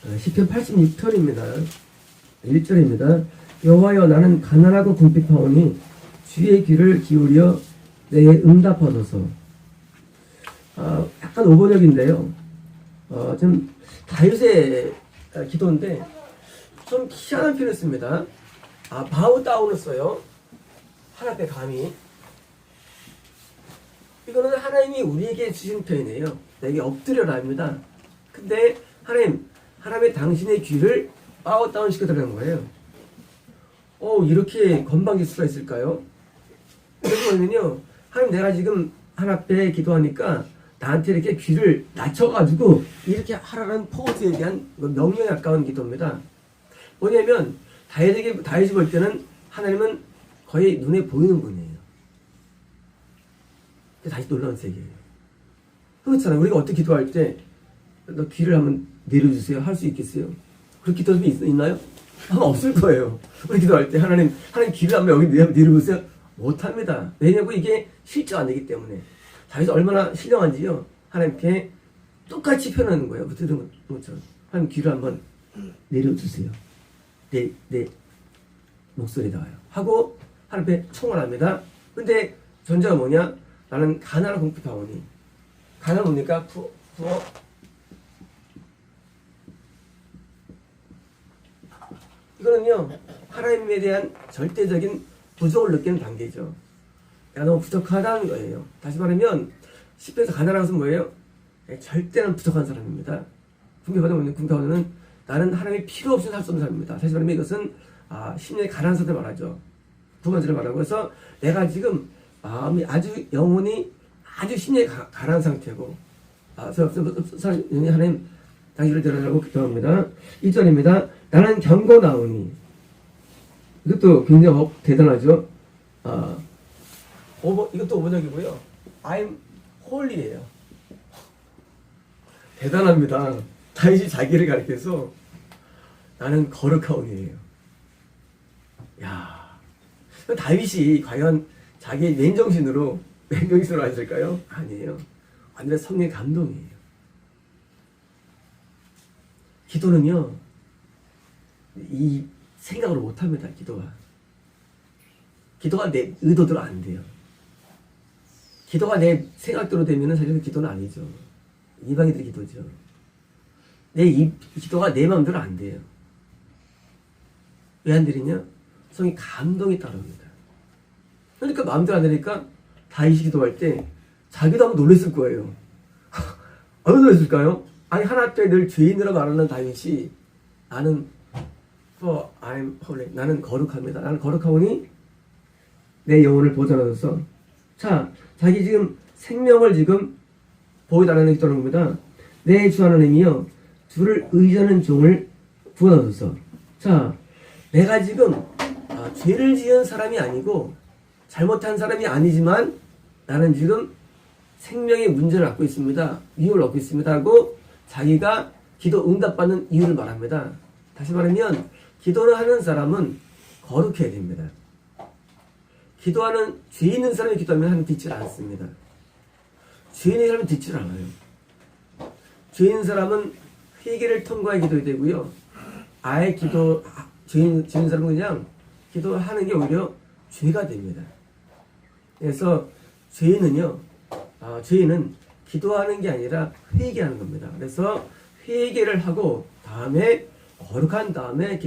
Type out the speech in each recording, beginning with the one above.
시편 86편입니다. 1절입니다. 여호와여 나는 가난하고 궁핍하오니 주의 귀를 기울여 내게 응답하소서. 약간 오번역인데요. 좀 다윗의 기도인데 좀 희한한 표현을 씁니다. 바우 다운을 써요. 하나님께 감히. 이거는 하나님이 우리에게 주신 표현이에요. 내게 엎드려라 합니다. 근데 하나님의 당신의 귀를 바우 다운 시켜달라는 거예요. 이렇게 건방질 수가 있을까요? 그래서 뭐냐면요, 하나님 내가 지금 하나님 앞에 기도하니까 나한테 이렇게 귀를 낮춰가지고 이렇게 하라는 포즈에 대한 명령에 가까운 기도입니다. 뭐냐면 다윗이 볼 때는 하나님은 거의 눈에 보이는 분이에요. 다시 놀라운 세계예요. 그렇잖아요. 우리가 어떻게 기도할 때 너 귀를 한번 내려주세요 할 수 있겠어요? 그렇게 기도할 수 있나요? 아마 없을 거예요. 우리 기도할 때 하나님 귀를 한번 여기 내려보세요. 못합니다. 왜냐면 이게 실제가 안 되기 때문에. 다윗이 얼마나 신령한지요. 하나님께 똑같이 표현하는 거예요. 들은 것처럼. 하나님 귀를 한번 내려주세요. 내 목소리다가요. 하고 하나님께 청원합니다. 근데 전제가 뭐냐? 나는 가난한 궁핍하오니. 가난 뭡니까? 부어. 이거는요, 하나님에 대한 절대적인 부족을 느끼는 단계죠. 내가 너무 부족하다는 거예요. 다시 말하면 10편에서 가난한 것은 뭐예요? 절대는 부족한 사람입니다. 궁핍하다는 나는 하나님이 필요 없이 살 수 없는 사람입니다. 다시 말하면 이것은 심령이 가난한 사람을 말하죠. 두 번째로 말하고 해서 내가 지금 마음이 영혼이 아주 심령이 가난한 상태고 하나님 당신을 데려다라고 기도합니다. 2절입니다. 나는 경고나오니. 이것도 굉장히 대단하죠. 이것도 오번역이고요. I'm holy예요. 대단합니다. 다윗이 자기를 가리켜서 나는 거룩하오니예요. 야, 다윗이 과연 자기의 맨정신으로 했을까요? 아니에요. 완전 성령의 감동이에요. 기도는요, 이 생각으로 못합니다. 기도가 내 의도대로 안 돼요. 기도가 내 생각대로 되면 사실은 기도는 아니죠. 이방인들의 기도죠. 기도가 내 마음대로 안 돼요. 왜 안 되느냐? 성이 감동이 따릅니다. 그러니까 마음대로 안 되니까 다윗이 기도할 때 자기도 한번 놀랬을 거예요. 얼마나 놀랬을까요? 아니 하나님 앞에 늘 죄인으로 말하는 다윗이 나는 I'm holy. 나는 거룩합니다. 나는 거룩하오니 내 영혼을 보존하소서. 자, 자기 지금 생명을 지금 보여달라는 기도하는 겁니다. 내 주 하나님이여 주를 의지하는 종을 구원하소서. 자, 내가 지금 죄를 지은 사람이 아니고 잘못한 사람이 아니지만 나는 지금 생명의 문제를 갖고 있습니다. 위험을 갖고 있습니다. 하고 자기가 기도 응답받는 이유를 말합니다. 다시 말하면 기도를 하는 사람은 거룩해야 됩니다. 기도하는 죄 있는 사람이 기도하면 하나님 듣지 않습니다. 죄 있는 사람은 듣지 않아요. 죄 있는 사람은 회개를 통과해 기도해야 되고요. 아예 죄 있는 사람은 그냥 기도하는 게 오히려 죄가 됩니다. 그래서 죄인은 기도하는 게 아니라 회개하는 겁니다. 그래서 회개를 하고 다음에 거룩한 다음에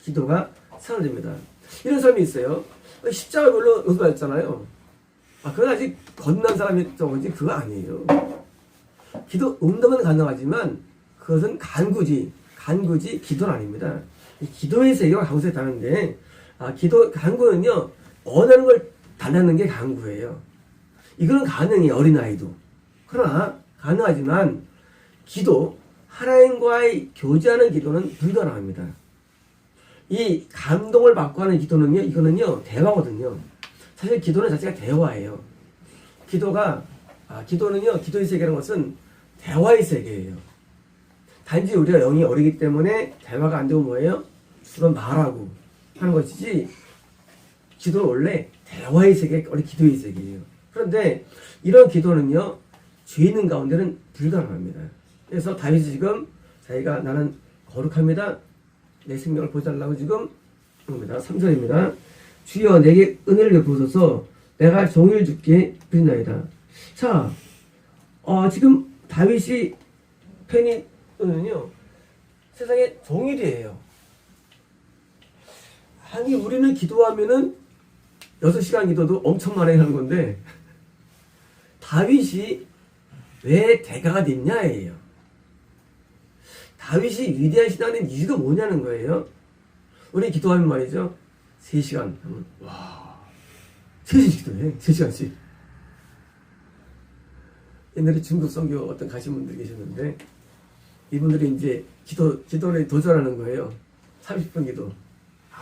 기도가 사라집니다. 이런 사람이 있어요. 십자가 별로 연습했잖아요. 그건 아직 건넌 사람이 적은지 그거 아니에요. 기도 응답은 가능하지만 그것은 간구지 기도는 아닙니다. 기도의 세계와 간구에 다른데 간구는요 원하는 걸 달라는 게 간구예요. 이거는 가능해요. 어린아이도. 그러나 가능하지만 하나님과의 교제하는 기도는 불가능합니다. 이 감동을 받고 하는 기도는요, 이거는요, 대화거든요. 사실 기도는 자체가 대화예요. 기도는요, 기도의 세계라는 것은 대화의 세계예요. 단지 우리가 영이 어리기 때문에 대화가 안 되고 뭐예요? 주로 말하고 하는 것이지, 기도는 원래 대화의 세계, 원래 기도의 세계예요. 그런데 이런 기도는요, 죄 있는 가운데는 불가능합니다. 그래서 다윗이 지금 자기가 나는 거룩합니다. 내 생명을 보살라고 지금 합니다. 3절입니다. 주여 내게 은혜를 베푸소서 내가 종일 주께 드리나이다. 자, 지금 다윗이 펜이는요 세상에 종일이에요. 아니 우리는 기도하면은 6시간 기도도 엄청 많이 하는 건데 다윗이 왜 대가가 됐냐예요. 다윗이 위대한 신앙의 이유가 뭐냐는 거예요. 우리 기도하면 말이죠. 3시간 하면 와 3시간 기도해. 3시간씩. 옛날에 중국 선교 어떤 가신 분들이 계셨는데 이분들이 이제 기도를 도전하는 거예요. 30분 기도.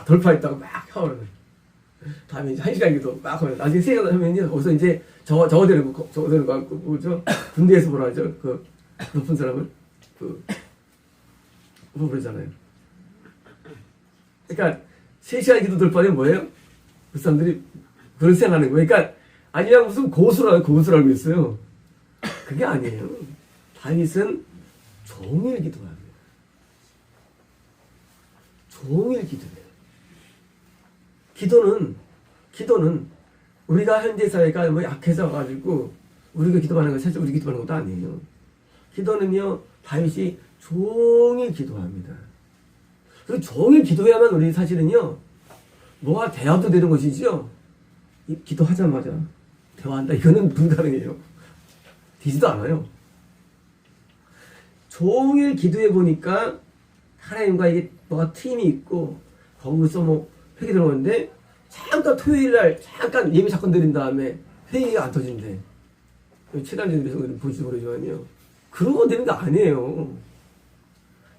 돌파했다고 막 하고 다음에 이제 1시간 기도 막 하면 나중에 3시간 하면요. 거기서 이제 저거되는 거 뭐죠? 군대에서 뭐라 하죠? 그 높은 사람을 뭐 그러잖아요. 그러니까 3시간 기도 돌파는 뭐예요? 그 사람들이 그런 생각하는 거예요. 그러니까 아니야 무슨 고수를 알고 있어요. 그게 아니에요. 다윗은 종일 기도합니다. 종일 기도해요. 기도는 우리가 현대 사회가 뭐 약해져 가지고 우리가 기도하는 건 사실 우리 기도하는 것도 아니에요. 기도는요 다윗이 종일 기도합니다. 그리고 종일 기도해야만 우리 사실은요 뭐가 대화도 되는 것이죠. 기도하자마자 대화한다 이거는 불가능해요. 되지도 않아요. 종일 기도해 보니까 하나님과 이게 뭐가 팀이 있고 거기서 뭐 회개 들어오는데 잠깐 토요일날 잠깐 예배 사건 드린 다음에 회의가 안 터진대. 최단지에서 보시죠 모르지만요. 그런 건 되는 거 아니에요.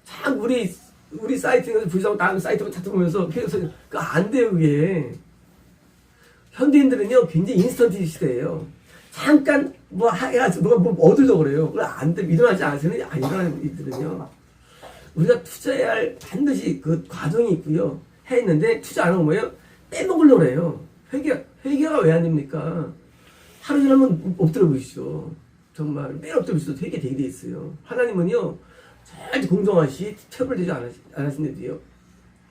참 우리 사이트에서 부지하고 다른 사이트만 찾아보면서 회의가 그거 안 돼요 그게. 현대인들은요 굉장히 인스턴트 시대예요. 잠깐 뭐 해가지고 누가 뭐 얻으려고 그래요. 그걸 안 돼. 일어나지 않으면 안 일어나는 이들은요. 우리가 투자해야 할 반드시 그 과정이 있고요. 했는데 투자 안 하면 뭐예요? 빼먹으려고 그래요. 회개가 왜 안 됩니까? 하루 종일 한번 엎드려 보시죠. 정말 매일 엎드려 보시죠. 회개 되게 돼 있어요. 하나님은요 절대 공정하시 처벌되지 않으신데도요.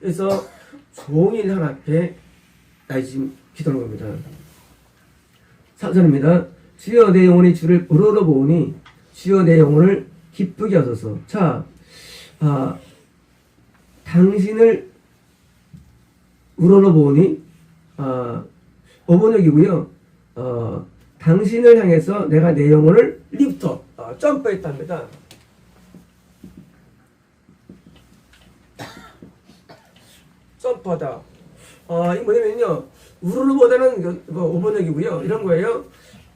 그래서 종일 하나님 앞에 나 지금 기도하는 겁니다. 3절입니다. 주여 내 영혼이 주를 우러러보니 주여 내 영혼을 기쁘게 하소서. 자, 당신을 우러러보니 5번역이고요. 당신을 향해서 내가 내 영혼을 리프트 점프했답니다. 점프하다. 이거 뭐냐면요. 우르르보다는 5번역이고요. 이런 거예요.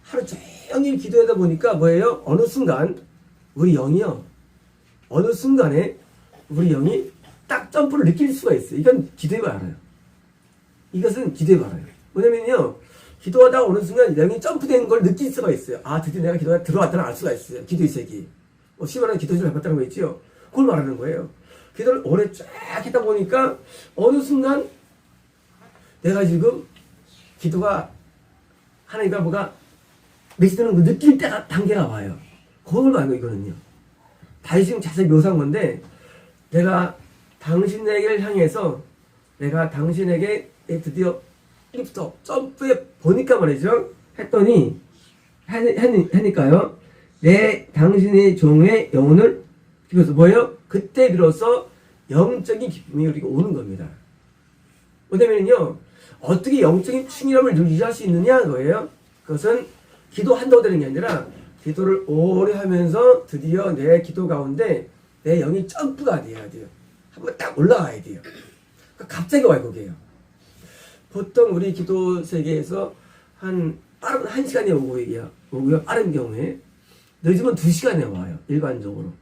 하루 종일 기도하다 보니까 뭐예요? 어느 순간 우리 영이요. 어느 순간에 우리 영이 딱 점프를 느낄 수가 있어요. 이건 기도해봐야 알아요. 이것은 기도해봐야 알아요. 뭐냐면요. 기도하다가 어느 순간 영이 점프된 걸 느낄 수가 있어요. 드디어 내가 기도가 들어왔다는 알 수가 있어요. 기도의 색이. 시원한 기도 좀 해봤다는 거 있죠? 그걸 말하는 거예요. 기도를 오래 쫙 했다 보니까 어느 순간 내가 지금 기도가 하나님과 뭐가 맺히는 거 느낄 때가 단계가 와요. 그걸 말하는 거 이거는요. 다시 지금 자세히 묘사한 건데 내가 당신에게를 향해서 내가 당신에게 드디어 리프트 점프해 보니까 말이죠. 했더니 하니까요. 내 당신의 종의 영혼을 비로소 뭐예요? 그때 비로소 영적인 기쁨이 우리가 오는 겁니다. 뭐냐면요. 어떻게 영적인 충실함을 유지할 수 있느냐 거예요. 그것은 기도한다고 되는 게 아니라 기도를 오래 하면서 드디어 내 기도 가운데 내 영이 점프가 돼야 돼요. 한번 딱 올라가야 돼요. 갑자기 와요 거기에요. 보통 우리 기도 세계에서 빠른 1시간에 오고요. 빠른 경우에 늦으면 2시간에 와요. 일반적으로.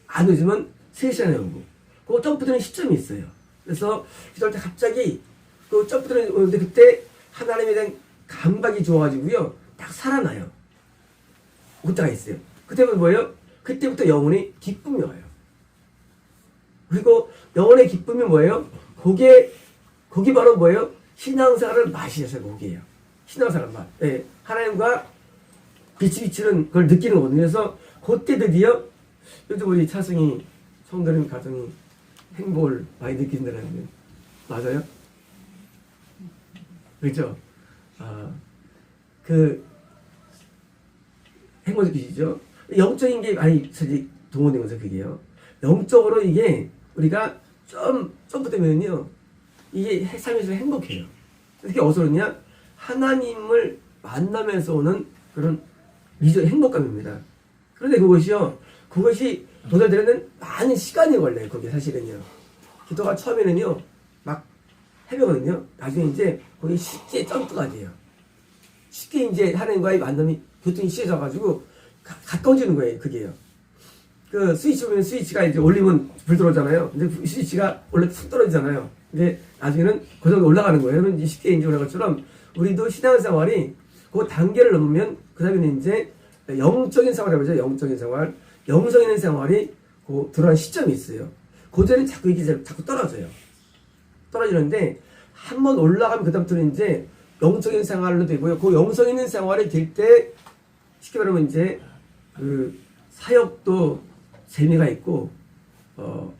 안 늦으면 3시간에 오고. 그 점프되는 시점이 있어요. 그래서 기도할 때 갑자기 그 점프되는 오는데 그때 하나님에 대한 감각이 좋아가지고요. 딱 살아나요. 그때가 있어요. 그때는 뭐예요? 그때부터 영혼의 기쁨이 와요. 그리고 영혼의 기쁨이 뭐예요? 그게 바로 뭐예요? 신앙생활을 맛이에요. 그게요. 신앙생활 맛. 네. 하나님과 빛이 비치는 걸 느끼는 거거든요. 그래서 그때 드디어 요즘 우리 차승이 성도님 가정이 행복을 많이 느낀다는 맞아요? 그렇죠? 그 행복 느끼시죠? 영적인 게 많이 동원된 거죠, 그게요. 영적으로 이게 우리가 좀 되면요, 이게 삶에서 행복해요. 특히 어디서 오느냐? 하나님을 만나면서 오는 그런 행복감입니다. 그런데 그것이 도달되려면 많은 시간이 걸려요, 그게 사실은요. 기도가 처음에는요, 막 해보거든요. 나중에 이제 거기 쉽게 점프가 돼요. 쉽게 이제 하나님과의 만남이 교통이 쉬워져가지고 가까워지는 거예요, 그게요. 그 스위치 보면 스위치가 이제 올리면 불 들어오잖아요. 근데 스위치가 원래 툭 떨어지잖아요. 근데 나중에는 그 정도 올라가는 거예요. 그러면 쉽게 이제 올라간 것처럼 우리도 신앙생활이 그 단계를 넘으면 그 다음에는 이제 영적인 생활이라고 하죠. 영적인 생활. 영성 있는 생활이 그 들어가는 시점이 있어요. 그 전에 자꾸 이게 자꾸 떨어져요. 떨어지는데 한번 올라가면 그다음부터는 이제 영적인 생활로 되고요. 그 영성 있는 생활이 될 때 쉽게 말하면 이제 그 사역도 재미가 있고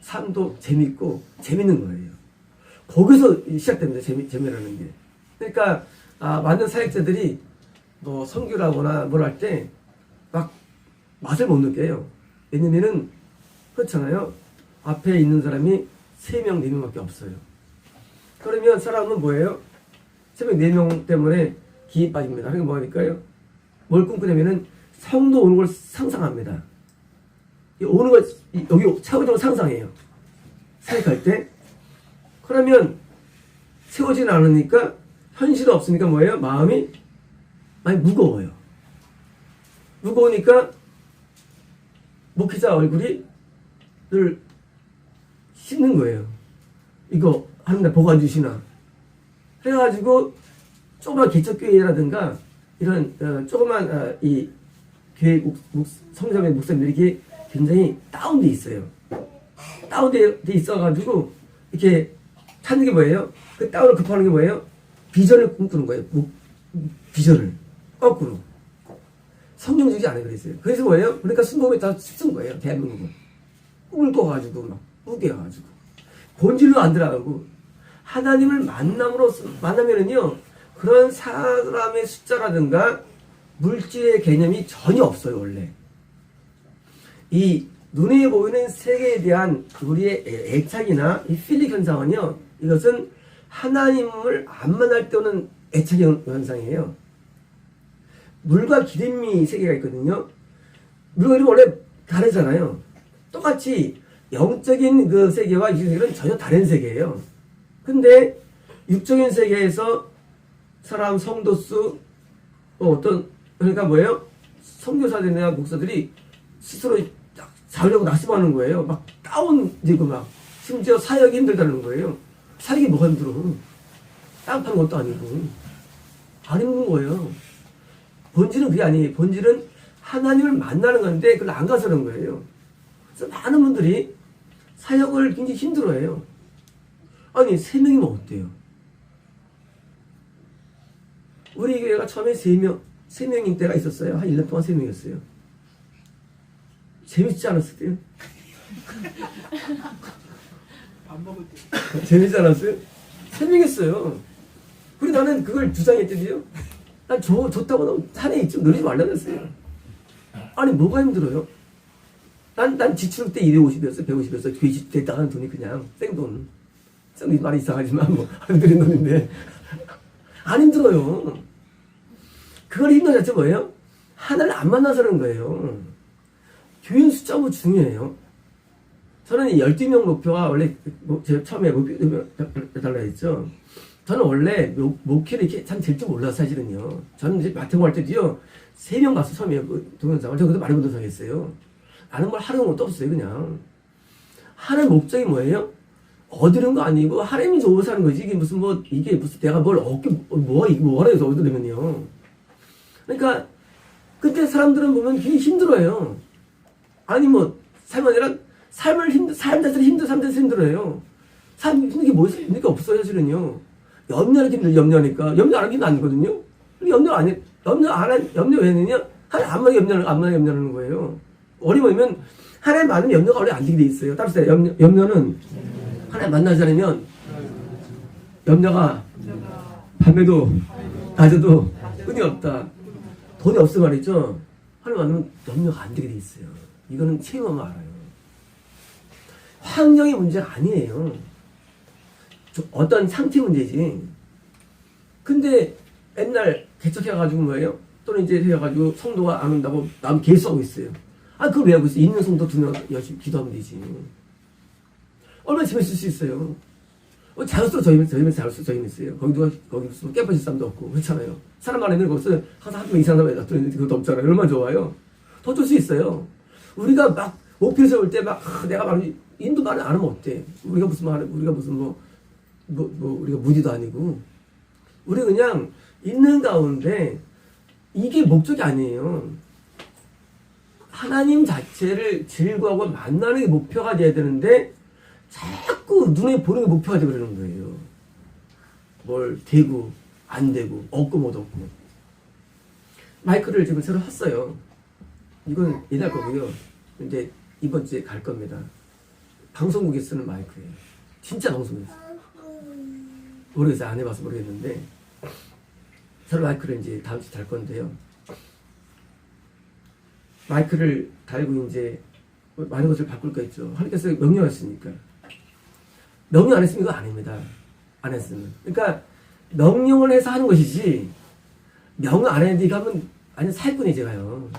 삶도 재밌고 재밌는 거예요. 거기서 시작됩니다. 재미라는 게. 그러니까 많은 사역자들이 뭐 선교라거나 뭘 할 때 막 맛을 못 느껴요. 왜냐면은 그렇잖아요. 앞에 있는 사람이 3명, 4명밖에 없어요. 그러면 사람은 뭐예요? 3명, 4명 때문에 기에 빠집니다. 그게 뭐니까요? 뭘 꿈꾸냐면은 성도 오는 걸 상상합니다. 오는 걸 여기 채워지는 걸 상상해요. 사역할 때. 그러면 채워지는 않으니까 현실이 없으니까 뭐예요? 마음이 많이 무거워요. 무거우니까 목회자 얼굴이 늘 씻는 거예요. 이거 하는데 보고 앉으시나. 그래가지고 조그만 개척교회라든가 이런 조그만 이 교회 성장의 목사님들이 이게 굉장히 다운돼 있어요. 다운돼 있어가지고 이렇게 찾는 게 뭐예요? 그 다운을 급하는 게 뭐예요? 비전을 꿈꾸는 거예요. 비전을 거꾸로. 성경주지 않아요, 그랬어요. 그래서 뭐예요? 그러니까 순복음이 다 쉽은 거예요, 대한민국은. 꿈을 꿔가지고, 막, 우겨가지고. 본질로 안 들어가고, 하나님을 만나면은요, 그런 사람의 숫자라든가, 물질의 개념이 전혀 없어요, 원래. 이 눈에 보이는 세계에 대한 우리의 애착이나 이 필릭 현상은요, 이것은 하나님을 안 만날 때 오는 애착 현상이에요. 물과 기름이 세계가 있거든요. 물과 기름은 원래 다르잖아요. 똑같이 영적인 그 세계와 육적인 세계는 전혀 다른 세계예요. 근데 육적인 세계에서 사람 성도수 그러니까 뭐예요? 선교사들이나 목사들이 스스로 자려고 낙심하는 거예요. 막 다운되고 막 심지어 사역이 힘들다는 거예요. 사역이 뭐가 힘들어? 땅 파는 것도 아니고 안 힘든 거예요. 본질은 그게 아니에요. 본질은 하나님을 만나는 건데 그걸 안 가서 그런 거예요. 그래서 많은 분들이 사역을 굉장히 힘들어해요. 아니 3명이면 어때요? 우리 교회가 처음에 3명인 때가 있었어요. 한 1년 동안 3명이었어요. 재밌지 않았어요? 밥 먹을 때 재밌지 않았어요? 3명이었어요. 그리고 나는 그걸 주장했더니요. 난 좋다고 산에 좀 늘리지 말라 그랬어요. 아니 뭐가 힘들어요? 난 지출 때 250이었어, 150이었어. 교회 때 나가는 돈이 그냥 생돈. 말이 이상하지만 뭐 하늘들인 돈인데 안 힘들어요. 그걸 힘든 자체 뭐예요? 하나를 안 만나서 그런 거예요. 교인 숫자가 중요해요. 저는 이 12명 목표가 원래 제가 처음에 목표 달라 했죠. 저는 원래 목회를 이렇게 참 될 줄 몰라서 사실은요. 저는 이제 마태공 할 때도요. 3명 갔어, 처음에 동영상을. 저 그때 많이 동영상했어요. 나는 뭘 하려는 것도 없어요, 그냥. 하는 목적이 뭐예요? 얻으는 거 아니고 하나님이 좋아서 하는 거지. 이게 무슨 내가 뭘 얻게, 뭐하라 해서 얻으려면요. 그러니까, 그때 사람들은 보면 굉장히 힘들어요. 아니, 삶 아니라 삶 자체를 삶 자체를 힘들어요. 삶 힘든 게 뭐 있어요? 힘든 게 없어요, 사실은요. 염려하니까. 염려 안 하는 게 아니거든요. 염려 왜 했느냐? 하나님 안 만나게 염려하는 거예요. 원이 뭐냐면 하나님 만나면 염려가 원래 안 되게 돼 있어요. 따라서 염려는 하나님 만나지 않으면 염려가 밤에도 낮에도 끈이 없다. 돈이 없어 말이죠. 하나님 만나면 염려가 안 되게 돼 있어요. 이거는 체험하면 알아요. 환경의 문제가 아니에요. 어떤 상태 문제지. 근데 옛날 개척해가지고 뭐예요? 또는 이제 해가지고 성도가 안 온다고 남 계속 있어요. 아, 그걸 왜 하고 있어? 있는 성도 2명 열심히 기도하면 되지. 얼마나 재밌을 수 있어요. 자유스러워 저희면 자유스러워 저희면 있어요. 거기 누가 거기 무슨 깨빠질 사람도 없고 그렇잖아요. 사람 많으면 거기서 항상 한 명 이상 사람이 놔두는데 그것도 없잖아요. 얼마나 좋아요. 더 줄 수 있어요. 우리가 막 목표 세울 때 막 내가 막 인도 말을 안 하면 어때? 우리가 무슨 우리가 무디도 아니고 우리 그냥 있는 가운데 이게 목적이 아니에요. 하나님 자체를 즐거워하고 만나는 게 목표가 돼야 되는데 자꾸 눈에 보는 게 목표가 되고 그러는 거예요. 뭘 되고 안 되고 얻고 못 얻고. 마이크를 지금 새로 샀어요. 이건 옛날 거고요. 이제 이번 주에 갈 겁니다. 방송국에 쓰는 마이크예요. 진짜 방송국에서. 모르겠어요. 안 해봐서 모르겠는데 새로 마이크를 이제 다음 주에 달 건데요. 마이크를 달고 이제 많은 것을 바꿀 거 있죠. 하나님께서 명령하셨으니까. 명령 안 했으면 이거 아닙니다. 안 했으면. 그러니까 명령을 해서 하는 것이지 명령 안 했는데 이거 하면 완전 사기꾼이 제가요.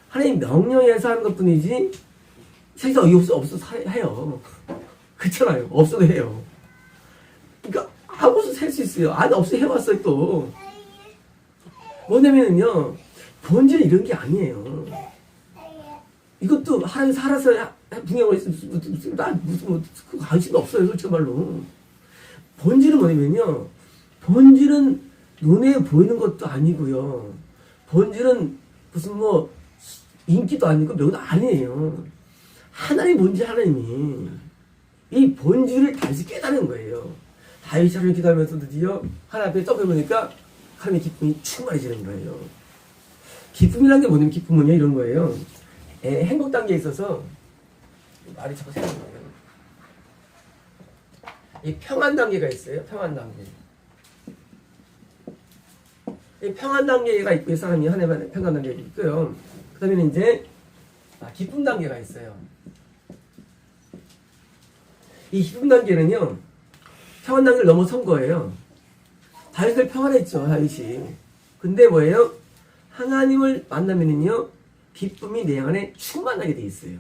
하나님 명령해서 하는 것뿐이지 세상 없어서 해요. 그렇잖아요. 없어도 해요. 그러니까 하고서 살 수 있어요. 아니 없어 해왔어요 또. 뭐냐면요. 본질은 이런 게 아니에요. 이것도 하나님 살아서 분양을 있으면 나 무슨 관심도 없어요. 솔직히 말로. 본질은 뭐냐면요. 본질은 눈에 보이는 것도 아니고요. 본질은 무슨 뭐 인기도 아니고 명도 아니에요. 하나님 본질 하나님이 이 본질을 다시 깨달은 거예요. 다윗이 하나님 기도하면서 드디어 하나님 앞에 떠보니까 하나님의 기쁨이 충만해지는 거예요. 기쁨이라는 게 뭐냐면 기쁨은요 이런 거예요. 행복 단계에 있어서 말이 자꾸 생각나요. 이 평안 단계가 있어요. 평안 단계. 이 평안 단계가 있고 이 사람이 하나님의 평안 단계가 있고요. 그다음에 이제 기쁨 단계가 있어요. 이 기쁨 단계는요 평안 단계를 넘어선 거예요. 다윗을 평안했죠 다윗이. 근데 뭐예요? 하나님을 만나면은요 기쁨이 내 안에 충만하게 돼 있어요.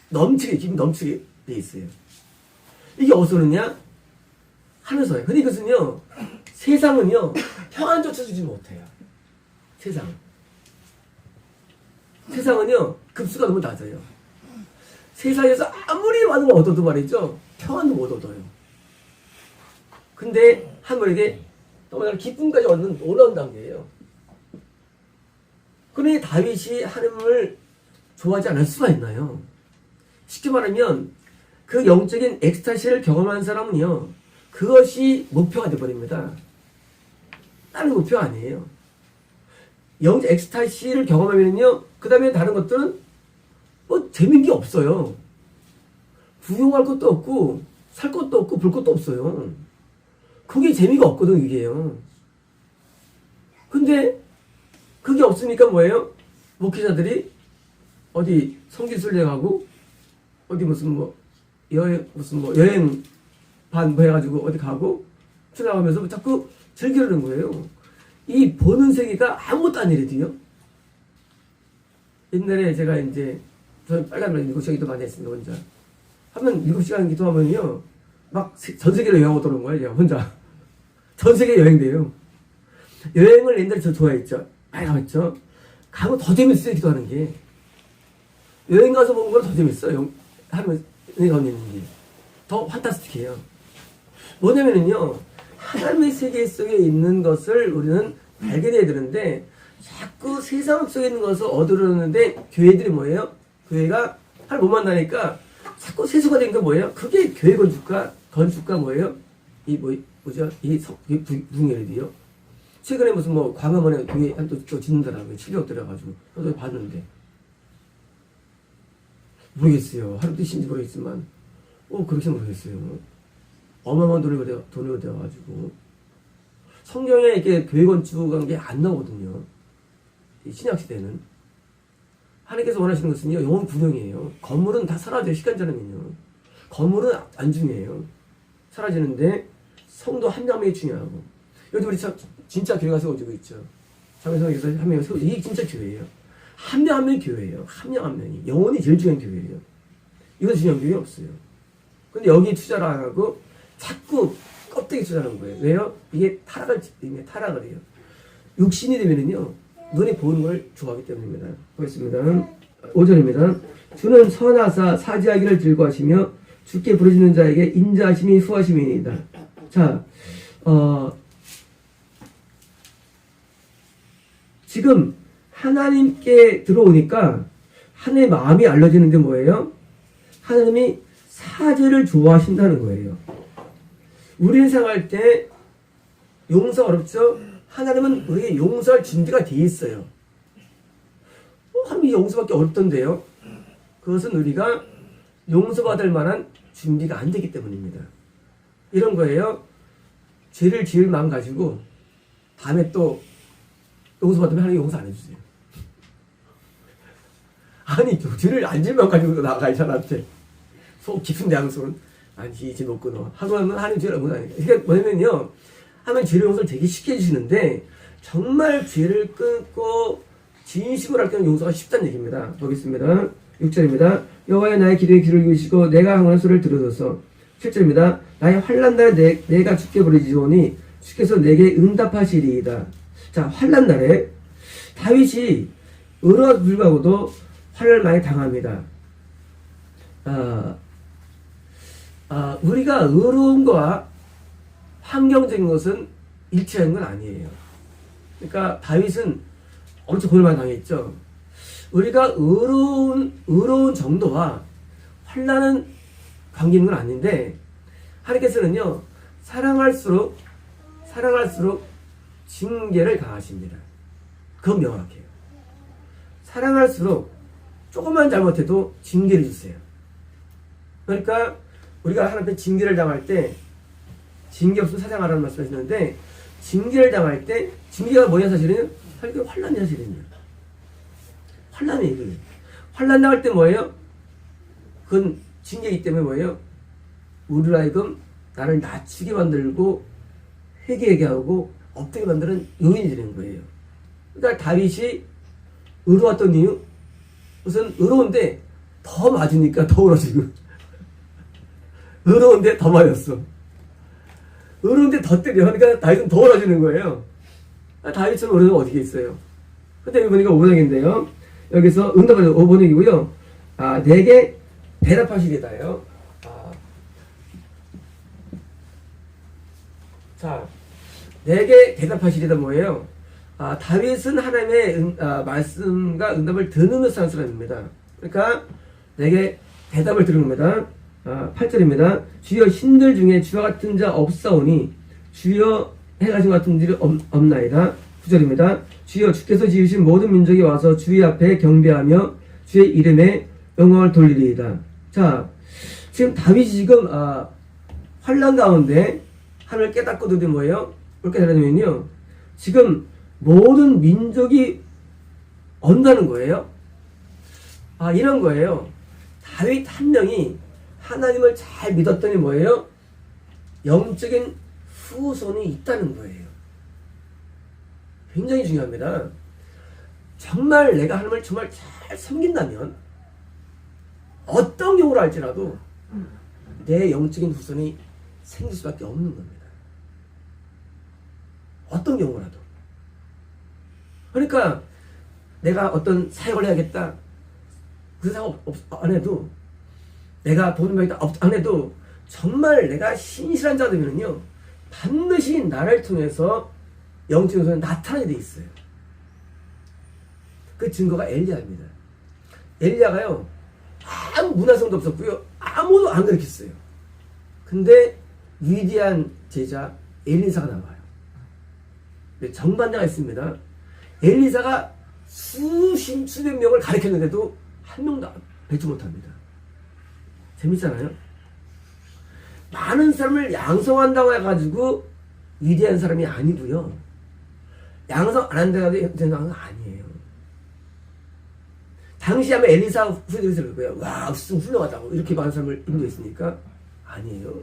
넘치게 기쁨 넘치게 돼 있어요. 이게 어디서 오느냐? 하늘서요. 근데 이것은요 세상은요 평안조차 주지 못해요. 세상은요 급수가 너무 낮아요. 세상에서 아무리 많은 걸 얻어도 말이죠 평안도 못 얻어요. 근데 하늘에게 너무나 기쁨까지 얻는 놀라운 단계예요. 그러니 다윗이 하나님을 좋아하지 않을 수가 있나요? 쉽게 말하면 그 영적인 엑스타시를 경험한 사람은요 그것이 목표가 되어버립니다. 다른 목표가 아니에요. 영적 엑스타시를 경험하면요 그 다음에 다른 것들은 뭐 재밌는 게 없어요. 구경할 것도 없고 살 것도 없고 볼 것도 없어요. 그게 재미가 없거든 이게요. 근데 그게 없으니까 뭐예요? 목회자들이 어디 성지순례 가고 어디 무슨 여행 반 뭐 해가지고 어디 가고 출나가면서 자꾸 즐기려는 거예요. 이 보는 세계가 아무것도 아니래도요. 옛날에 제가 이제 저는 빨간불 7시간 기도 많이 했습니다 혼자. 하면 7시간 기도하면요 막 전 세계로 여행 오더는 거예요 혼자. 전 세계 여행돼요. 여행을 옛날에 저 좋아했죠. 많이 가봤죠. 가면 더 재밌어요 기도하는 게. 여행 가서 보는 거는 더 재밌어요. 하면 은혜가 있는 게. 더 판타스틱해요. 뭐냐면요 하나님의 세계 속에 있는 것을 우리는 발견해야 되는데 자꾸 세상 속에 있는 것을 얻으려는데 교회들이 뭐예요? 교회가 하나님 못 만나니까 자꾸 세수가 되는 게 뭐예요? 그게 교회 건축가 뭐예요? 이 뭐죠? 이 부흥회를요. 최근에 무슨 광화문에 교회 또 짓는다라고요. 7억 들어가지고 저도 봤는데 모르겠어요. 하루 뜻인지 모르겠지만, 그렇지 모르겠어요. 어마어마한 돈을 들여가지고. 성경에 이렇게 교회 건축한 게 안 나오거든요. 이 신약시대는. 하나님께서 원하시는 것은요, 영혼 분영이에요. 건물은 다 사라져요, 시간 지나면요. 건물은 안 중요해요. 사라지는데, 성도 한 명이 중요하고. 여기 우리 진짜 교회가 세워지고 있죠. 장애성에서 한 명이 세워지고, 이게 진짜 교회예요. 한 명 한 명이 교회예요. 한 명 한 명이. 영혼이 제일 중요한 교회예요. 이거 중요한 교회 없어요. 근데 여기 투자를 안 하고, 자꾸 껍데기 투자하는 거예요. 왜요? 이게 타락을 해요. 육신이 되면은요, 눈에 보이는 걸 좋아하기 때문입니다. 보겠습니다. 5절입니다. 주는 선하사 사지하기를 즐거워하시며 주께 부르짖는 자에게 인자하심이 후하심이니이다. 자, 지금 하나님께 들어오니까 하나님의 마음이 알려지는데 뭐예요? 하나님이 사죄를 좋아하신다는 거예요. 우리는 생각할 때 용서 어렵죠? 하나님은 우리에게 용서할 준비가 돼 있어요. 하나님이 용서받기 어렵던데요? 그것은 우리가 용서받을 만한 준비가 안 되기 때문입니다. 이런 거예요. 죄를 지을 마음 가지고 다음에 또 용서받으면 하나님 용서 안 해주세요. 아니, 죄를 안 지을 마음 가지고 나가, 이 사람한테. 속 깊은 대항소는 아니, 이제 못 끊어. 하고는 하나님 죄를 못하니까. 이게 뭐냐면요. 하나님 죄를 용서를 되게 쉽게 해주시는데, 정말 죄를 끊고 진심으로 할 때는 용서가 쉽다는 얘기입니다. 보겠습니다. 6절입니다. 여호와여 나의 기도에 귀를 기울이시고 내가 하는 소리를 들으소서. 7절입니다. 나의 환난 날에 내가 주께 부르짖으오니 주께서 내게 응답하시리이다. 자, 환난 날에 다윗이 의로와 불구하고도 환난을 많이 당합니다. 우리가 의로운 거와 환경적인 것은 일치하는 건 아니에요. 그러니까 다윗은 엄청 고난을 많이 당했죠. 우리가 의로운 정도와 환난은 관계 있는 건 아닌데, 하나님께서는요, 사랑할수록 징계를 강하십니다. 그건 명확해요. 사랑할수록 조금만 잘못해도 징계를 주세요. 그러니까 우리가 하나님 앞에 징계를 당할 때, 징계 없으면 사장하라는 말씀 하시는데, 징계를 당할 때, 징계가 뭐냐 사실은? 사실 환난이 사실은요. 환난이 이거예요. 환난 당할 때 뭐예요? 그건 징계이기 때문에 뭐예요? 우리로 하여금 나를 낮추게 만들고 회개하게 하고 엎드게 만드는 요인이 되는 거예요. 그러니까 다윗이 의로웠던 이유? 우선 의로운데 더 맞으니까 더 울어지고, 의로운데 더 맞았어. 의로운데 더 때려. 그러니까 다윗은 더 울어지는 거예요. 다윗은 의로운 게 어디에 있어요? 근데 여기 보니까 5번역인데요. 여기서 응답을 5번역이고요. 내게 대답하시리다요. 자, 내게 대답하시리다 뭐예요? 다윗은 하나님의 말씀과 응답을 들으면서 하는 사람입니다. 그러니까 내게 대답을 들은 겁니다. 8절입니다. 주여 신들 중에 주와 같은 자 없사오니 주여 해가신 같은 일이 없나이다. 9절입니다. 주여 주께서 지으신 모든 민족이 와서 주의 앞에 경배하며 주의 이름에 영광을 돌리리이다. 자, 지금 다윗이 지금 환난 가운데 하나님을 깨닫고도 뭐예요? 그렇게 되냐면요, 지금 모든 민족이 온다는 거예요. 이런 거예요. 다윗 한 명이 하나님을 잘 믿었더니 뭐예요? 영적인 후손이 있다는 거예요. 굉장히 중요합니다. 정말 내가 하나님을 정말 잘 섬긴다면 어떤 경우를 할지라도 내 영적인 후손이 생길 수밖에 없는 겁니다. 어떤 경우라도. 그러니까 내가 어떤 사역을 해야겠다, 그 생각 안 해도, 내가 돈을 벌겠다 안 해도, 정말 내가 신실한 자들면요 반드시 나를 통해서 영적인 후손이 나타나게 돼 있어요. 그 증거가 엘리야입니다. 엘리야가요 아무 문화성도 없었고요, 아무도 안 가르쳤어요. 근데 위대한 제자 엘리사가 나와요. 정반대가 있습니다. 엘리사가 수백 명을 가르쳤는데도 한 명도 뵙지 못합니다. 재밌잖아요. 많은 사람을 양성한다고 해가지고 위대한 사람이 아니고요. 양성 안 한다고 해서 되는 건 아니에요. 당시 아마 엘리사 후대들이 그럴 거예요. 와, 훌륭하다고 이렇게 많은 사람을 인도했으니까 아니에요.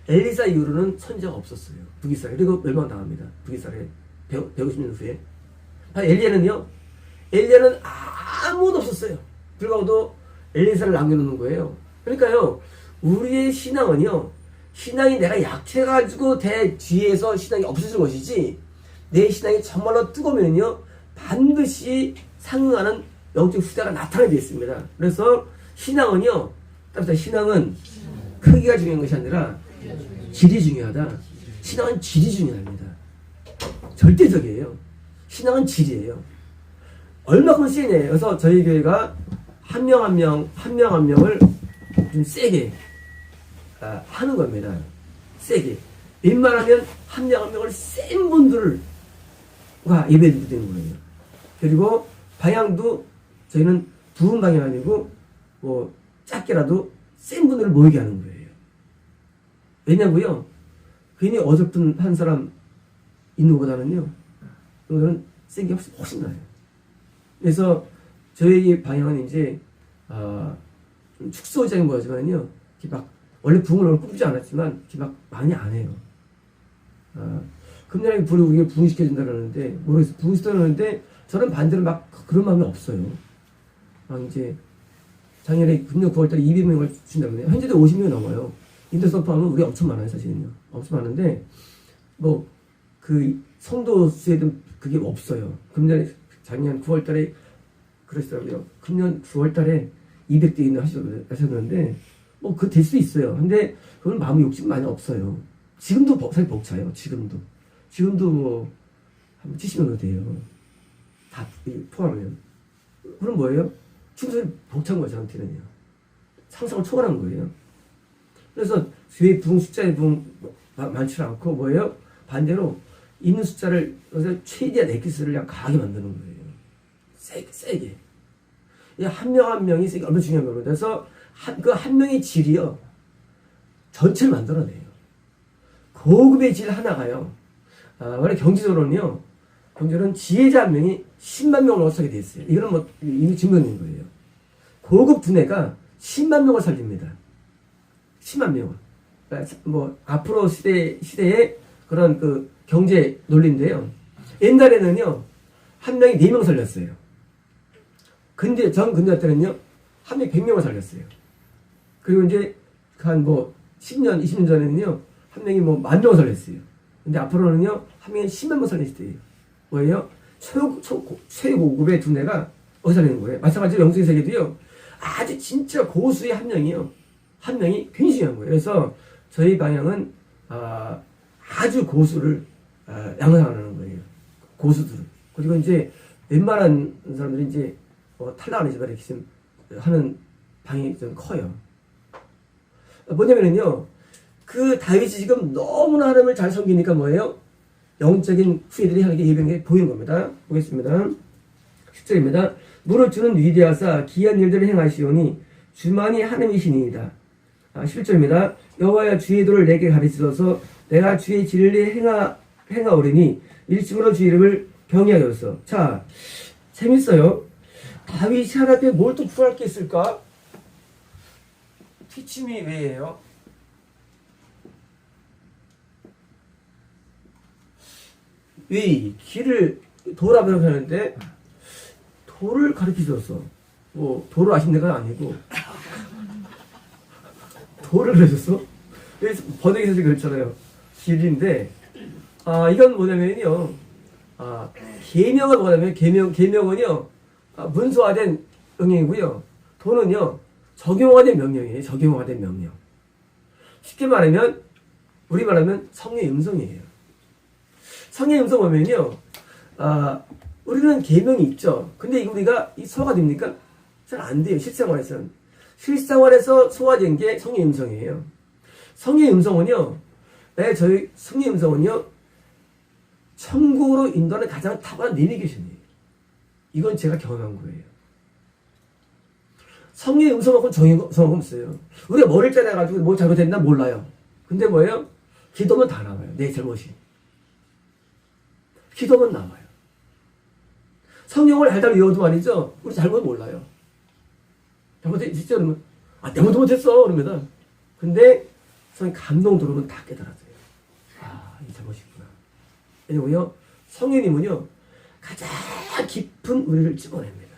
엘리사 이후로는 선지자가 없었어요. 북이스라엘. 그리고 멸망당합니다. 북이스라엘 150년 후에. 엘리야는요. 엘리야는 아무도 없었어요. 불구하고도 엘리사를 남겨놓는 거예요. 그러니까요. 우리의 신앙은요. 신앙이 내가 약해가지고 뒤에서 신앙이 없어질 것이지 내 신앙이 정말로 뜨거우면요. 반드시 상응하는 영적 후대가 나타나게 되어 있습니다. 그래서 신앙은요. 따라서 신앙은 크기가 중요한 것이 아니라 질이 중요하다. 신앙은 질이 중요합니다. 절대적이에요. 신앙은 질이에요. 얼마큼 세냐. 그래서 저희 교회가 한 명 한 명을 좀 세게 하는 겁니다. 세게. 웬만하면 한 명 한 명을 센 분들과 예배 드리는 거예요. 그리고 방향도 저희는 부흥 방향 아니고 뭐 작게라도 센 분들을 모이게 하는 거예요. 왜냐고요? 괜히 어설픈 한 사람 있는 것보다는요. 그거는 센 게 훨씬 나아요. 그래서 저희 방향은 이제 좀 축소적인 거지만요. 이렇게 막 원래 부흥을 꾸미지 않았지만 이렇게 막 많이 안 해요. 금년에 우리가 부흥시켜준다 그러는데 모르겠어요. 부흥시켜 그러는데 저는 반대로 막 그런 마음이 없어요. 이제 작년에 금년 9월달에 200명을 준다고 해요. 현재도 50명 넘어요. 인도 서프하면 우리 엄청 많아요, 사실은요. 엄청 많은데 뭐 그 성도 수에는 그게 없어요. 금년에 작년 9월달에 그러시더라고요. 금년 9월달에 200대 있는 하셨는데 뭐 그 될 수 있어요. 근데 그건 마음 욕심 많이 없어요. 지금도 사실 벅차요. 지금도 뭐 한 70명 정도 돼요. 다 포함하면. 그럼 뭐예요? 충분히 벅찬 거죠, 저한테는요. 상상을 초월한 거예요. 그래서 교회 부흥 숫자의 부흥 많지 않고 뭐예요? 반대로 있는 숫자를 최대한 엑기스를 그냥 강하게 만드는 거예요. 세게. 한 명 한 명이 세게 얼마나 중요한 거예요. 그래서 그 한 명의 질이요. 전체를 만들어내요. 고급의 질 하나가요. 원래 경제적으로는요. 경제는 지혜자 한 명이 10만 명을 얻게 돼 있어요. 이거는 뭐 이미 증명된 거예요. 고급 두뇌가 10만 명을 살립니다. 10만 명을. 뭐 앞으로 시대의 그런 그 경제 논리인데요. 옛날에는요. 한 명이 4명 살렸어요. 근데 때는요. 한 명이 100명을 살렸어요. 그리고 이제 한 뭐 10년, 20년 전에는요. 한 명이 뭐 10,000명을 살렸어요. 근데 앞으로는요. 한 명이 10만 명 살릴 때예요. 뭐예요? 최고급의 두뇌가 어디서 살리는 거예요? 마찬가지로 영적인 세계도요. 아주 진짜 고수의 한 명이요. 한 명이 굉장히 중요한 거예요. 그래서 저희 방향은 아주 고수를 양성하는 거예요. 고수들을. 그리고 이제 웬만한 사람들이 이제 탈락 안 해지만 이렇게 좀 하는 방향이 좀 커요. 뭐냐면은요. 그 다윗이 지금 너무나 하나님을 잘 섬기니까 뭐예요? 영적인 후예들이 하는 게 예배에 보이는 겁니다. 보겠습니다. 10절입니다. 물을 주는 위대하사 기한 일들을 행하시오니 주만이 하나님이시니이다. 11절입니다. 여호와여 주의 도를 내게 가르치소서 내가 주의 진리 행하오리니 일심으로 주의 이름을 경외하여서. 자, 재밌어요. 다윗이 하나님 앞에 뭘 또 구할 게 있을까? 기침이 왜예요? 왜 길을 도라고 하는데 도를 가르치셨어. 뭐 도를 아신 데가 아니고 도를 그러셨어? 여기서 번역에서 그랬잖아요. 길인데 이건 뭐냐면요. 계명은 뭐냐면 계명은요. 문서화된 명령이고요. 도는요. 적용화된 명령이에요. 적용화된 명령. 쉽게 말하면 우리 말하면 성의 음성이에요. 성의 음성 보면요. 우리는 계명이 있죠. 근데 이거 우리가 소화가 됩니까? 잘 안 돼요. 실생활에서는. 실생활에서 소화된 게 성의 음성이에요. 성의 음성은요. 저희 성의 음성은요. 천국으로 인도하는 가장 탁월한 내비게이션이에요. 이건 제가 경험한 거예요. 성령의 음성하고는 정의 음성하고 없어요. 우리가 머리를 짜내가지고 뭐 잘못했나 몰라요. 근데 뭐예요? 기도면 다 나와요. 내 잘못이. 기도면 나와요. 성령을 달달 외워도 말이죠. 우리 잘못 몰라요. 잘못했지? 그러면 내가 못했어. 그럽니다. 근데 성령 감동 들어오면 다 깨달아져요. 이 잘못이구나. 왜냐면요, 성령님은요, 가장 깊은 우리를 찝어냅니다.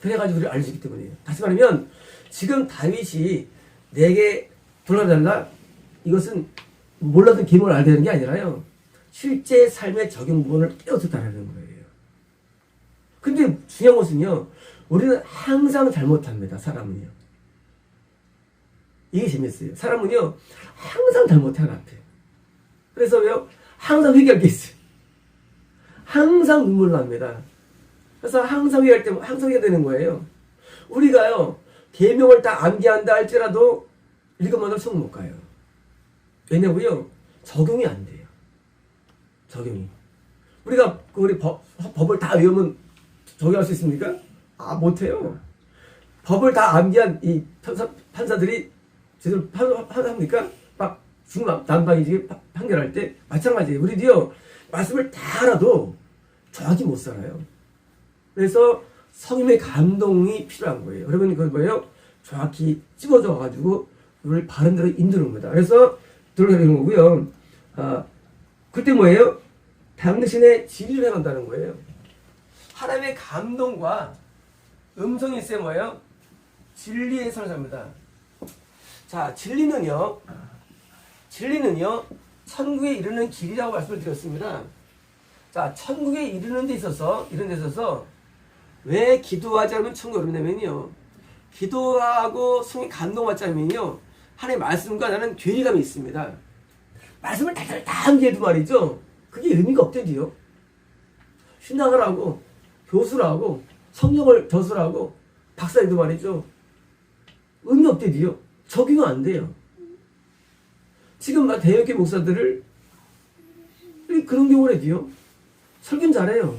그래가지고 우리를 알 수 있기 때문이에요. 다시 말하면, 지금 다윗이 내게 돌아달라, 이것은 몰랐던 기능을 알게 되는 게 아니라요, 실제 삶의 적용 부분을 깨어듣다라는 거예요. 근데 중요한 것은요, 우리는 항상 잘못합니다, 사람은요. 이게 재밌어요. 사람은요, 항상 잘못해, 하나한테. 그래서 왜요? 항상 회개할 게 있어요. 항상 눈물 납니다. 그래서 항상 회개할 때, 항상 회개해야 되는 거예요. 우리가요, 계명을 다 암기한다 할지라도, 읽으면 천국 못 가요. 왜냐고요? 적용이 안 돼요. 적용이. 우리가, 우리 법을 다 외우면 적용할 수 있습니까? 못해요. 법을 다 암기한 이 판사들이 제대로 판사합니까? 막 중남방이지 판결할 때 마찬가지예요. 우리도요, 말씀을 다 알아도 정확히 못 살아요. 그래서 성령의 감동이 필요한 거예요. 여러분, 그건 뭐예요? 정확히 찝어줘가지고 우리를 바른 대로 인도는 겁니다. 그래서 들어가는 거고요. 그때 뭐예요? 당신의 진리를 행한다는 거예요. 하나님의 감동과 음성이 있어야 뭐예요? 진리의 삶을 삽니다. 자, 진리는요, 천국에 이르는 길이라고 말씀을 드렸습니다. 자, 천국에 이르는 데 있어서, 왜 기도하지 않으면 천국에 오르냐면요, 기도하고 성이 감동받지 않으면요, 하나님의 말씀과 나는 괴리감이 있습니다. 말씀을 다 암기해도 말이죠, 그게 의미가 없대지요. 신학을 하고, 교수를 하고, 성령을 저술하고, 박사해도 말이죠, 의미 없대지요. 적용 안 돼요. 지금 막 대형교 목사들을 그런 경우를 해도요. 설교는 잘해요.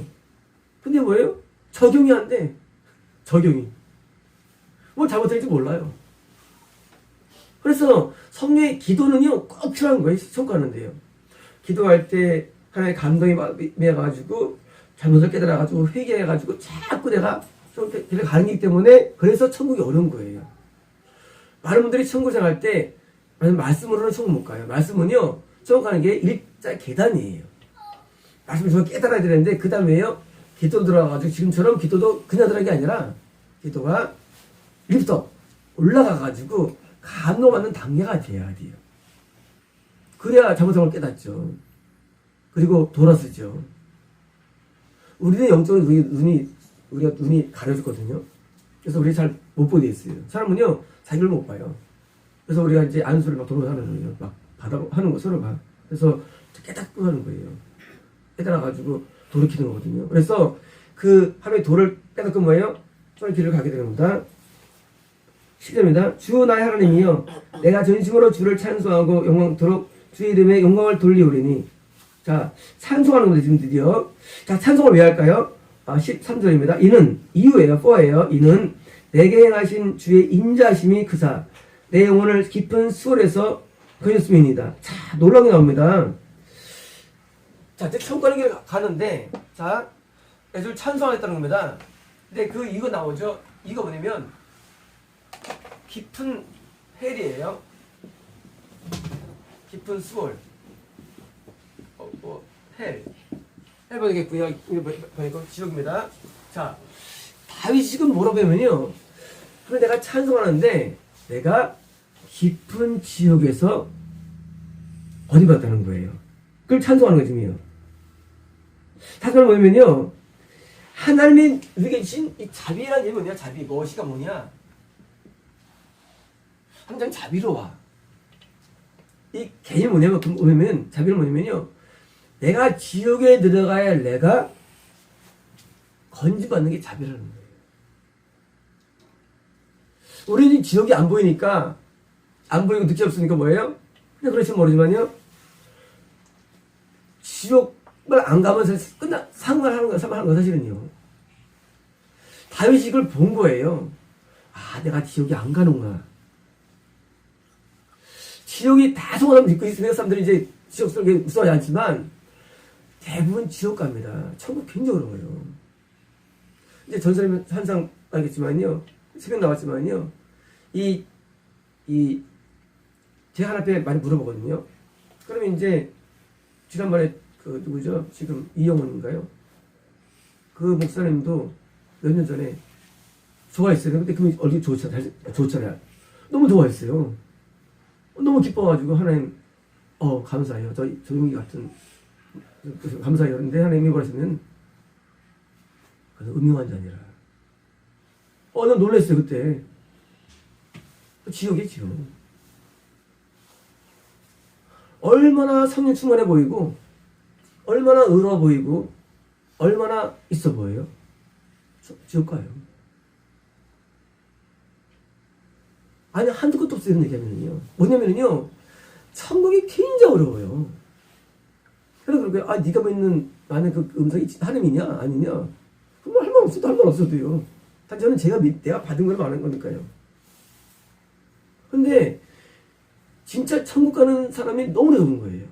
근데 뭐예요? 적용이 안 돼. 적용이. 뭘 잘못했는지 몰라요. 그래서 성령의 기도는요, 꼭 필요한 거예요. 성과하는데요. 기도할 때 하나의 감동이 매가지고 잘못을 깨달아가지고 회개해가지고 자꾸 내가 좀 길을 가는 거기 때문에 그래서 천국이 어려운 거예요. 많은 분들이 천국 생활할 때 말씀으로는 천국 못 가요. 말씀은요, 천국 가는 게 일자 계단이에요. 말씀을 좀 깨달아야 되는데 그 다음에요, 기도 들어가가지고 지금처럼 기도도 그냥 들어간 게 아니라 기도가 리프트 올라가가지고 감동받는 단계가 돼야 돼요. 그래야 잘못한 걸 깨닫죠. 그리고 돌아서죠. 우리는 영적으로 우리가 눈이 가려졌거든요. 그래서 우리 잘 못 보게 있어요. 사람은요, 자기를 못 봐요. 그래서 우리가 이제 안수를 막 돌아가는 거예요. 막 하는 거 서로 막. 그래서 깨닫고 하는 거예요. 깨달아가지고 돌이키는 거거든요. 그래서 그 하루에 돌을 깨닫고 뭐예요? 저 길을 가게 되는 겁니다. 10절입니다. 주 나의 하나님이여, 내가 전심으로 주를 찬송하고 영광토록 주의 이름에 영광을 돌리오리니. 자, 찬송하는 겁니다. 지금 드디어. 자, 찬송을 왜 할까요? 13절입니다. 이는, 이유예요. for예요. 이는 내게 행하신 주의 인자심이 크사 내 영혼을 깊은 수월에서 거셨음이니이다. 자, 놀라운 게 나옵니다. 자, 이제 천국 가는 길 가는데, 자, 예수를 찬송하겠다는 겁니다. 근데 이거 나오죠? 이거 뭐냐면, 깊은 헬이에요. 깊은 수월. 헬. 헬 보내겠고요. 이거 보니까 지옥입니다. 자, 다윗이 지금 뭐라고 하면요. 그럼 내가 찬송하는데, 내가 깊은 지옥에서 어디 갔다는 거예요. 그걸 찬송하는 거죠, 지금요. 다시 말하면 뭐냐면요. 하나님이 우리에게 주신 이 자비라는 게 뭐냐? 자비. 무엇이가 뭐냐? 항상 자비로워. 이 개념이 뭐냐면, 자비는 뭐냐면요. 내가 지옥에 들어가야 할 내가 건지받는 게 자비라는 거예요. 우리는 지옥이 안 보이니까, 안 보이고 느낌 없으니까 뭐예요? 근데 그럴지 모르지만요. 지옥을 안 가면 상관하는 거 사실은요. 다윗이 이걸 본 거예요. 내가 지옥에 안 가는구나. 지옥이 다 소원을 믿고 있으면 사람들이 이제 지옥 속에 무서워하지 않지만 대부분 지옥 갑니다. 천국 굉장히 어려워요. 이제 전설이면 항상 알겠지만요. 새벽 나왔지만요. 제 하나님께 많이 물어보거든요. 그러면 이제 지난번에 그 누구죠? 지금 이영훈인가요? 그 목사님도 몇 년 전에 좋아했어요. 근데 그 얼굴이 좋잖아요. 너무 좋아했어요. 너무 기뻐가지고 하나님 감사해요. 저 용기 같은 감사해요. 근데 하나님이 뭐라시면 음흉한 자니라. 나 놀랐어요 그때. 지옥이에요 지옥. 얼마나 성령 충만해 보이고 얼마나 의로워 보이고 얼마나 있어 보여요. 지옥 가요. 아니 한두 것도 없어요. 이런 얘기하면요. 뭐냐면요. 천국이 굉장히 어려워요. 그래서 그러니까 네가 믿는 나는 그 음성이 하나님이냐 아니냐 그럼 할 말 없어도 할 말 없어도요. 단 저는 내가 받은 걸 말하는 거니까요. 근데 진짜 천국 가는 사람이 너무 적은 거예요.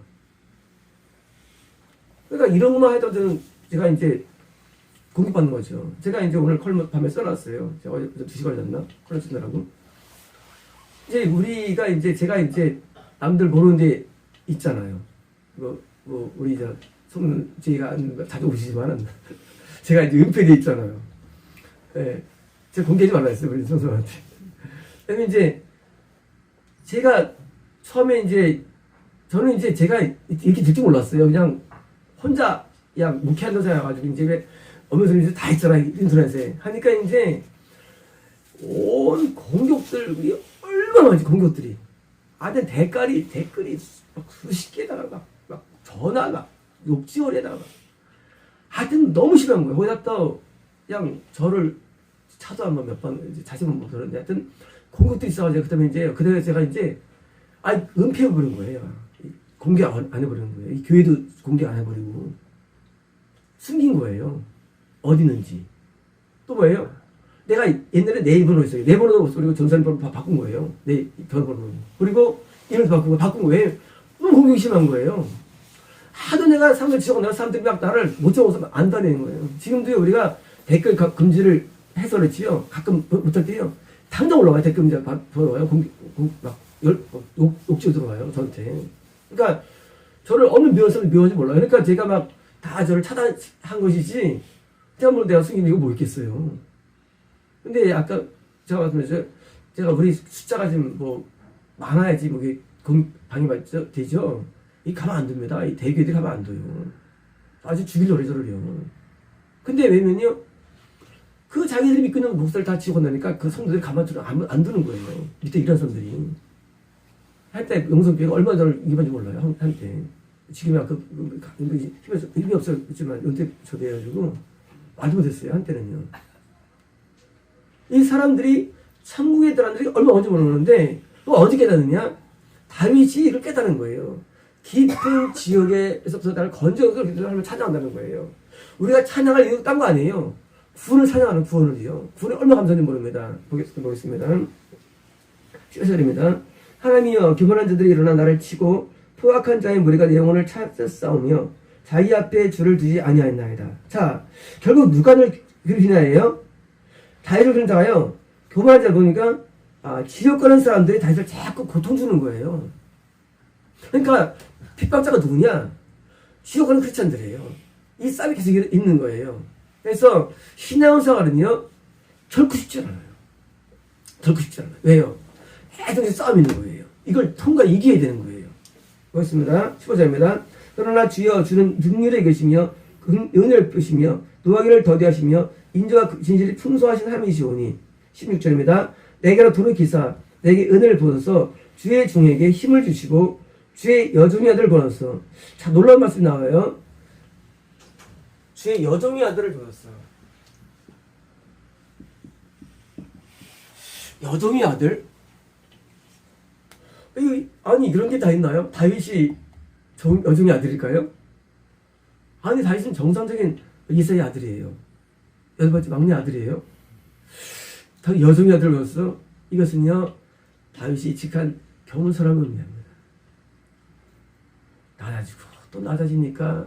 그러니까 이런 것만 해도 저는 제가 이제 공격받는 거죠. 제가 이제 오늘 컬 밤에 써놨어요. 제가 어제 2시 걸렸나? 컬 쓰느라고. 이제 우리가 이제 제가 이제 남들 모르는 데 있잖아요. 우리 제가 자주 오시지만은 제가 이제 은폐돼 있잖아요. 예. 제가 공개하지 말라 했어요. 우리 선생님한테. 그러면 이제 제가 처음에 이제 저는 이제 제가 이렇게 될 줄 몰랐어요. 그냥 혼자 그냥 묵히한 생각해가지고 이제 왜 어머니 다 있잖아요. 인터넷에 하니까 이제 온 공격들이 얼마나 많지 공격들이. 댓글이 막 수십 개다가 막 전화가 욕지어리에다가 하여튼 너무 심한 거예요. 거기다 또 그냥 저를 차도 한번 몇 번 자신은 못 들었는데 하여튼 공격도 있어가지고 그다음에 이제 그래서 제가 이제 은폐해버린 거예요. 공개 안 해버리는 거예요. 이 교회도 공개 안 해버리고 숨긴 거예요. 어디 있는지. 또 뭐예요? 내가 옛날에 내 번호 있어요. 내 번호도 그리고 전산 번호 바꾼 거예요. 내 전화번호. 그리고 이름도 바꾼 거예요. 너무 공격이 심한 거예요. 하도 내가 사람들 지적하고 내가 사람들이 막 나를 못 적어서 안 다니는 거예요. 지금도 우리가 댓글 금지를 해서 그렇지요. 가끔 못할 때요. 당장 올라와요. 댓글 금지 들어와요. 욕지가 들어와요. 저한테. 그러니까 저를 어느 미워하지 몰라요. 그러니까 제가 막 다 저를 차단한 것이지 제가 내가 숨기는 이거 뭐 있겠어요. 근데 아까 제가 말씀드렸죠. 제가 우리 숫자가 지금 많아야지 방해받죠 되죠. 이 가만 안 둡니다. 이 대교들이 가만 안 둬요. 아주 죽이려고 저를요. 근데 왜냐면요. 그 자기들이 믿고 있는 목사를 다 치고 나니까 그 성도들이 가만 안 두는 거예요. 밑에 이런 사람들이. 한때 영성교회가 얼마나 저를 이기는지 몰라요. 한때. 지금이야 힘이 없었지만 은퇴 초대해가지고 말도 못했어요. 한때는요. 이 사람들이 천국에 들어간 들이 얼마 언제 모르는데 또 어디 깨닫느냐? 다윗이 이걸 깨닫는 거예요. 깊은 지옥에서부터 나를 건져서 하나님을 찬양한다는 거예요. 우리가 찬양할 이유도 딴 거 아니에요. 구원을 찬양하는 구원을요. 구원이 얼마나 감사한지 모릅니다. 보겠습니다. 10절입니다. 하나님이여 교만한 자들이 일어나 나를 치고 포악한 자의 무리가 내 영혼을 찾아 싸우며 자기 앞에 줄을 두지 아니하였나이다. 자, 결국 누가 늘 그러시나예요? 다윗을 그런 자가요. 교만한 자 보니까 지옥 가는 사람들이 다윗을 자꾸 고통 주는 거예요. 그러니까 핍박자가 누구냐? 지옥 가는 크리스찬들이에요. 이 싸움이 계속 있는 거예요. 그래서 신앙생활은요 결코 쉽지 않아요. 결코 쉽지 않아요. 왜요? 계속 싸움이 있는 거예요. 이걸 이겨야 되는 거예요. 보겠습니다. 15절입니다. 그러나 주여 주는 능률에 계시며 은혜를 쁘시며 노하기를 더디하시며 인자와 진실이 풍성하신 하나님이시오니 16절입니다. 내게로 돌이키사 내게 은혜를 부어서 주의 종에게 힘을 주시고 주의 여종의 아들을 보내서 자 놀라운 말씀이 나와요. 주의 여종의 아들을 보냈어요. 여종의 아들? 아니 이런 게 다 있나요? 다윗이 여종의 아들일까요? 아니 다윗은 정상적인 이사의 아들이에요. 8번째 막내 아들이에요. 여종의 아들로서 이것은요 다윗이 직한 겸손함을 의미합니다. 낮아지고 또 낮아지니까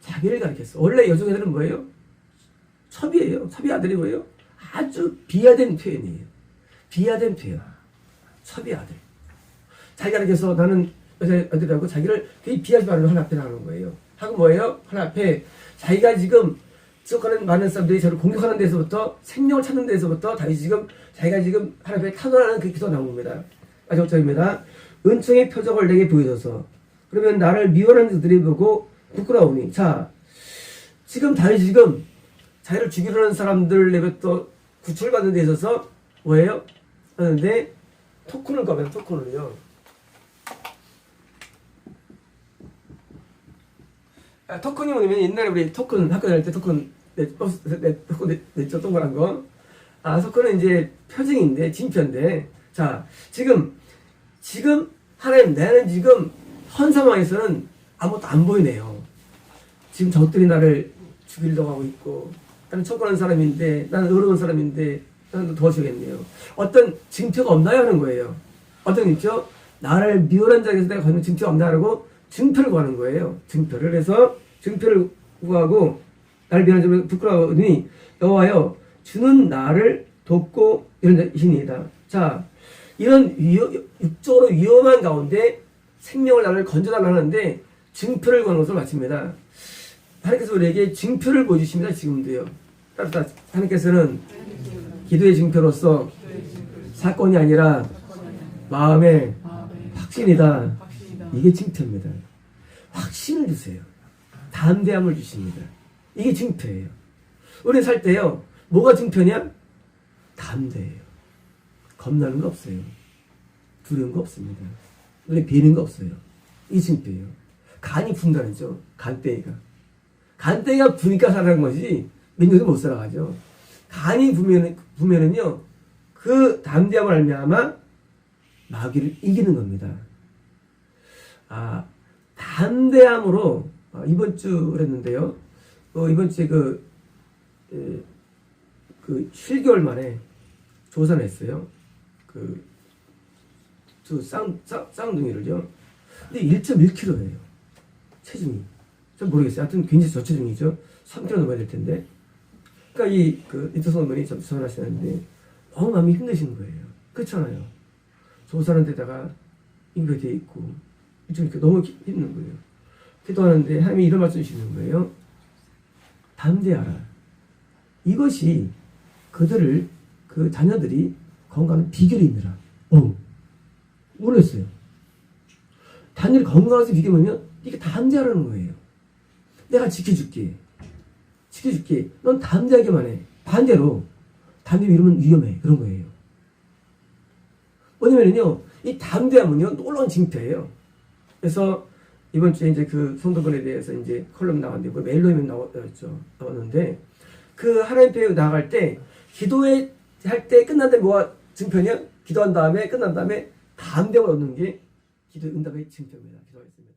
자기를 가리켰어. 원래 여종의 아들은 뭐예요? 첩이에요. 첩의 아들이 뭐예요? 아주 비하된 표현이에요. 비하된 표현. 첩의 아들. 자기가 가리켜서 나는 여자의 아들이라고 자기를 되게 비하지 말고 하나님 앞에 나가는 거예요. 하고 뭐예요? 하나님 앞에 자기가 지금 지속하는 많은 사람들이 저를 공격하는 데서부터 생명을 찾는 데서부터 다윗이 지금 자기가 지금 하나님 앞에 탄원하는 그 기도가 나온 겁니다. 마지막 절입니다. 은총의 표적을 내게 보여줘서 그러면 나를 미워하는 자들이 보고 부끄러우니. 자, 지금 다윗이 지금 자기를 죽이려는 사람들 내뱉어 구출받는 데 있어서 뭐예요? 하는데 토큰을 꺼면 토큰을요. 토큰이 뭐냐면 옛날에 우리 토큰 학교 다닐 때 토큰 토큰 냈죠 동그란 거. 토큰은 이제 표징인데 진표인데. 자, 지금 하나님 나는 지금 현 상황에서는 아무것도 안 보이네요. 지금 적들이 나를 죽이려고 하고 있고 나는 척하는 사람인데 나는 어려운 사람인데 나는 도와주겠네요. 어떤 증표가 없나요? 하는 거예요. 어떤 증표? 나를 미워한 자에게서 내가 거는 증표가 없나라고 증표를 구하는 거예요. 증표를. 그래서 증표를 구하고 나를 미워한 자에게 부끄러우니 여호와여 주는 나를 돕고 이런 자이시니이다. 자, 이런 육적으로 위험한 가운데 생명을 나를 건져달라는데 증표를 구하는 것을 마칩니다. 하나님께서 우리에게 증표를 보여주십니다. 지금도요. 따뜻하 하나님께서는 기도의 증표로서 사건이 아니라 마음의 확신이다. 이게 증표입니다. 확신을 주세요. 담대함을 주십니다. 이게 증표예요. 우리 살 때요. 뭐가 증표냐? 담대해요. 겁나는 거 없어요. 두려운 거 없습니다. 우리 비는 거 없어요. 이 증표예요. 간이 분다는죠. 간대기가. 간대기가 부니까 살아가는 것이지 민족은 못 살아가죠. 간이 부면은요. 그 담대함을 알면 마귀를 이기는 겁니다. 담대함으로 이번 주 그랬는데요. 이번 주에 그 7개월 만에 조사를 했어요. 쌍둥이를요. 근데 1.1kg예요. 체중이. 전 모르겠어요. 하여튼 굉장히 저체중이죠. 3kg 넘어야 될 텐데. 그러니까 인터선 어머니 전화하시는데 너무 마음이 힘드신 거예요. 그렇잖아요. 조사하는 데다가 인구가 돼 있고 좀 이렇게 너무 힘든 거예요. 기도하는데 하나님이 이런 말씀 주시는 거예요. 담대하라. 이것이 그 자녀들이 건강한 비결이니라. 놀랐어요. 자녀들이 건강해서 비결이면 이게 담대하라는 거예요. 내가 지켜줄게. 넌 담대하게만 해. 반대로 담대 이러면 위험해. 그런 거예요. 뭐냐면요, 이 담대함은요 놀라운 징표예요. 그래서 이번 주에 이제 그 성도분에 대해서 이제 컬럼 나왔는데 멜로이면 나왔는데 그 하나님 앞에 나갈 때 기도할 때 끝난 다음에 뭐가 증표냐? 기도한 다음에 끝난 다음에 담대함을 얻는 게 기도 응답의 증표입니다. 기도하겠습니다.